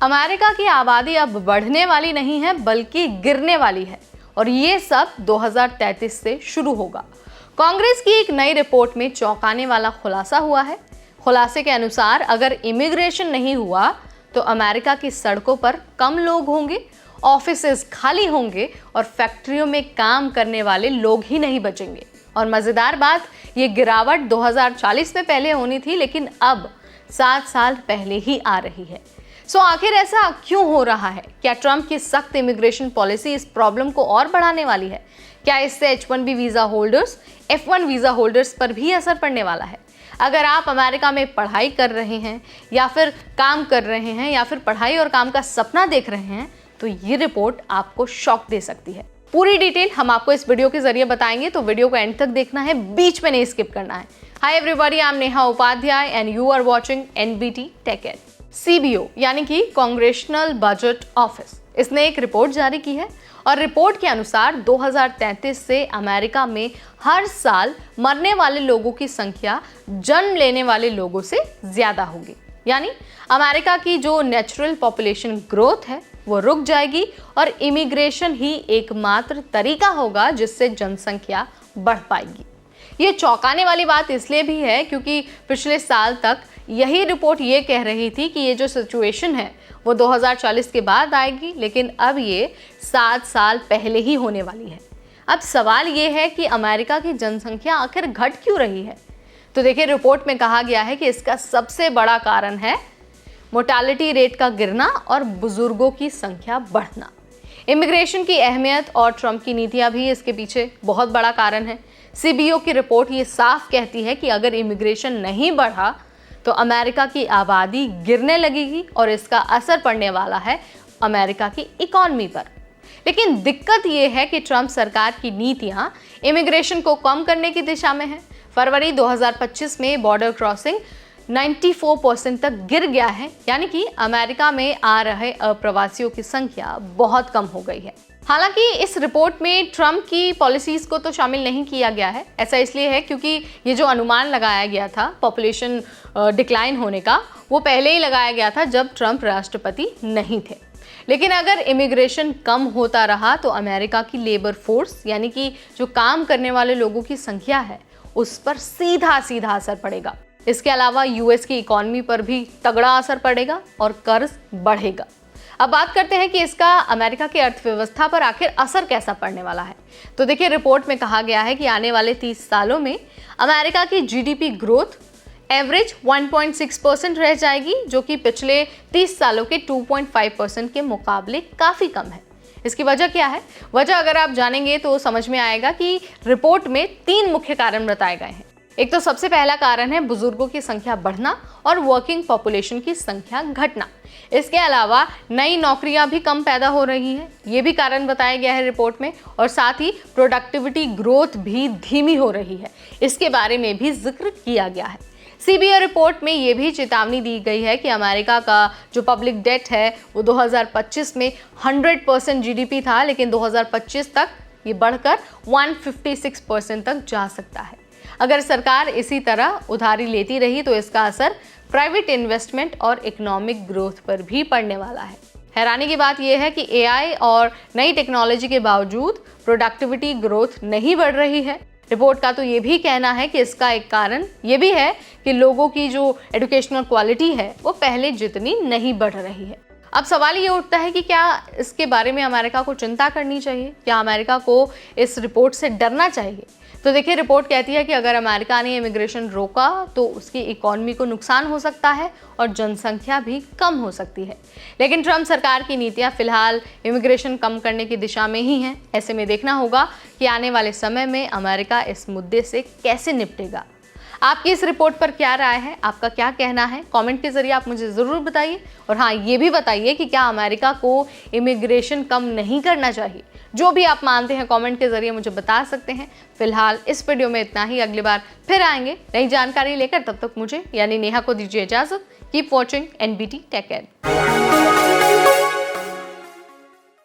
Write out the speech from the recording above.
America की आबादी अब बढ़ने वाली नहीं है बल्कि गिरने वाली है और ये सब 2033 से शुरू होगा। कांग्रेस की एक नई रिपोर्ट में चौंकाने वाला खुलासा हुआ है। खुलासे के अनुसार अगर इमिग्रेशन नहीं हुआ तो अमेरिका की सड़कों पर कम लोग होंगे, ऑफिसेज खाली होंगे और फैक्ट्रियों में काम करने वाले लोग ही नहीं बचेंगे। और मजेदार बात, ये गिरावट 2040 में पहले होनी थी लेकिन अब 7 साल पहले ही आ रही है। आखिर ऐसा क्यों हो रहा है? क्या ट्रंप की सख्त इमिग्रेशन पॉलिसी इस प्रॉब्लम को और बढ़ाने वाली है? क्या इससे H1B visa holders, F1 visa holders पर भी असर पड़ने वाला है? अगर आप अमेरिका में पढ़ाई कर रहे हैं या फिर काम कर रहे हैं या फिर पढ़ाई और काम का सपना देख रहे हैं तो ये रिपोर्ट आपको शॉक दे सकती है। पूरी डिटेल हम आपको इस वीडियो के जरिए बताएंगे, तो वीडियो को एंड तक देखना है, बीच में नहीं स्किप करना है। Hi everybody, I am Neha Upadhyay and you are watching NBT tech ed. CBO यानी कि कांग्रेशनल बजट ऑफिस, इसने एक रिपोर्ट जारी की है और रिपोर्ट के अनुसार 2033 से अमेरिका में हर साल मरने वाले लोगों की संख्या जन्म लेने वाले लोगों से ज्यादा होगी। यानी अमेरिका की जो नेचुरल पॉपुलेशन ग्रोथ है वो रुक जाएगी और इमिग्रेशन ही एकमात्र तरीका होगा जिससे जनसंख्या बढ़ पाएगी। ये चौंकाने वाली बात इसलिए भी है क्योंकि पिछले साल तक यही रिपोर्ट ये कह रही थी कि ये जो सिचुएशन है वो 2040 के बाद आएगी, लेकिन अब ये 7 साल पहले ही होने वाली है। अब सवाल ये है कि अमेरिका की जनसंख्या आखिर घट क्यों रही है? तो देखिए, रिपोर्ट में कहा गया है कि इसका सबसे बड़ा कारण है मोर्टालिटी रेट का गिरना और बुजुर्गों की संख्या बढ़ना। इमिग्रेशन की अहमियत और ट्रंप की नीतियां भी इसके पीछे बहुत बड़ा कारण है। CBO की रिपोर्ट ये साफ कहती है कि अगर इमिग्रेशन नहीं बढ़ा तो अमेरिका की आबादी गिरने लगेगी और इसका असर पड़ने वाला है अमेरिका की इकॉनमी पर। लेकिन दिक्कत ये है कि ट्रंप सरकार की नीतियां इमिग्रेशन को कम करने की दिशा में है। फरवरी 2025 में बॉर्डर क्रॉसिंग 94% तक गिर गया है, यानी कि अमेरिका में आ रहे अप्रवासियों की संख्या बहुत कम हो गई है। हालांकि इस रिपोर्ट में ट्रंप की पॉलिसीज को तो शामिल नहीं किया गया है। ऐसा इसलिए है क्योंकि ये जो अनुमान लगाया गया था पॉपुलेशन डिक्लाइन होने का, वो पहले ही लगाया गया था जब ट्रंप राष्ट्रपति नहीं थे। लेकिन अगर इमिग्रेशन कम होता रहा तो अमेरिका की लेबर फोर्स यानी कि जो काम करने वाले लोगों की संख्या है उस पर सीधा सीधा असर पड़ेगा। इसके अलावा US की इकॉनमी पर भी तगड़ा असर पड़ेगा और कर्ज बढ़ेगा। अब बात करते हैं कि इसका अमेरिका की अर्थव्यवस्था पर आखिर असर कैसा पड़ने वाला है। तो देखिए, रिपोर्ट में कहा गया है कि आने वाले 30 सालों में अमेरिका की GDP ग्रोथ एवरेज 1.6% रह जाएगी, जो कि पिछले 30 सालों के 2.5% के मुकाबले काफ़ी कम है। इसकी वजह क्या है? वजह अगर आप जानेंगे तो समझ में आएगा कि रिपोर्ट में 3 मुख्य कारण बताए गए हैं। एक तो सबसे पहला कारण है बुजुर्गों की संख्या बढ़ना और वर्किंग पॉपुलेशन की संख्या घटना। इसके अलावा नई नौकरियां भी कम पैदा हो रही हैं, ये भी कारण बताया गया है रिपोर्ट में। और साथ ही प्रोडक्टिविटी ग्रोथ भी धीमी हो रही है, इसके बारे में भी जिक्र किया गया है। CBO रिपोर्ट में ये भी चेतावनी दी गई है कि अमेरिका का जो पब्लिक डेट है वो 2025 में 100% GDP था, लेकिन 2025 तक ये बढ़कर 156% तक जा सकता है। अगर सरकार इसी तरह उधारी लेती रही तो इसका असर प्राइवेट इन्वेस्टमेंट और इकोनॉमिक ग्रोथ पर भी पड़ने वाला है। हैरानी की बात यह है कि AI और नई टेक्नोलॉजी के बावजूद प्रोडक्टिविटी ग्रोथ नहीं बढ़ रही है। रिपोर्ट का तो ये भी कहना है कि इसका एक कारण ये भी है कि लोगों की जो एजुकेशनल क्वालिटी है वो पहले जितनी नहीं बढ़ रही है। अब सवाल ये उठता है कि क्या इसके बारे में अमेरिका को चिंता करनी चाहिए? क्या अमेरिका को इस रिपोर्ट से डरना चाहिए? तो देखिए, रिपोर्ट कहती है कि अगर अमेरिका ने इमिग्रेशन रोका तो उसकी इकॉनमी को नुकसान हो सकता है और जनसंख्या भी कम हो सकती है। लेकिन ट्रंप सरकार की नीतियां फिलहाल इमिग्रेशन कम करने की दिशा में ही हैं। ऐसे में देखना होगा कि आने वाले समय में अमेरिका इस मुद्दे से कैसे निपटेगा। आपकी इस रिपोर्ट पर क्या राय है? आपका क्या कहना है? कमेंट के जरिए आप मुझे ज़रूर बताइए। और हाँ, ये भी बताइए कि क्या अमेरिका को इमिग्रेशन कम नहीं करना चाहिए? जो भी आप मानते हैं कमेंट के जरिए मुझे बता सकते हैं। फिलहाल इस वीडियो में इतना ही, अगली बार फिर आएंगे नई जानकारी लेकर। तब तक मुझे यानी नेहा को दीजिए इजाज़त। Keep watching NBT tech add.